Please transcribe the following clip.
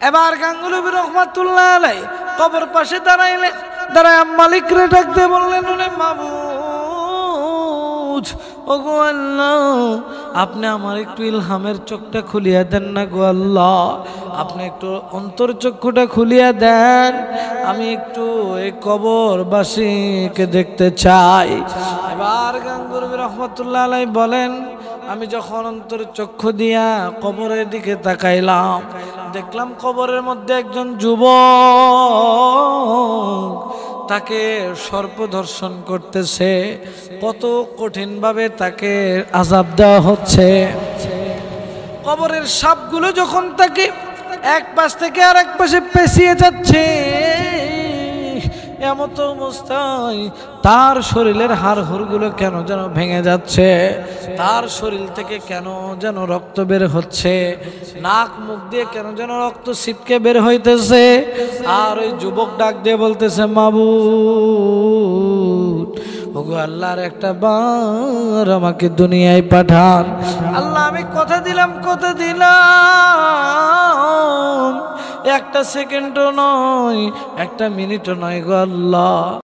এবার গাঙ্গুলি রহমাতুল্লাহ আলাইহি কবর পাশে দাঁড়াইলেন, দাঁড়ায় মালিক রে ডাকতে বললেন, ওরে মাবুদ, ওগো আল্লাহ, আপনি আমার একটু ইলহামের চোখটা খুলিয়া দেন না গো আল্লাহ, আপনি একটু অন্তর চক্ষুটা খুলিয়া দেন, আমি একটু এই কবরবাসীকে দেখতে চাই। এবার গাঙ্গুলি রহমাতুল্লাহ আলাইহি বলেন, আমি যখন অন্তর চক্ষু দিয়া কবরের দিকে তাকাইলাম, দেখলাম কবরের মধ্যে একজন যুবক, তাকে সর্প ধর্ষণ করতেছে, কত কঠিন ভাবে তাকে আযাব দেওয়া হচ্ছে। কবরের সাপগুলো যখন তাকে এক পাশ থেকে আরেক পাশে পেঁচিয়ে যাচ্ছে, এমত অবস্থায় তার শরীরের হাড়গুলো কেন যেন ভেঙে যাচ্ছে, তার শরীর থেকে কেন যেন রক্ত বের হচ্ছে, নাক মুখ দিয়ে কেন যেন রক্ত ছিটকে বের হইতেছে। আর ওই যুবক ডাক দিয়ে বলতেছে, মাবুদ, ওগো আল্লাহর একটা বার আমাকে দুনিয়ায় পাঠান। আল্লাহ, আমি কথা দিলাম, একটা সেকেন্ডও নয়, একটা মিনিটও নয় গো আল্লাহ।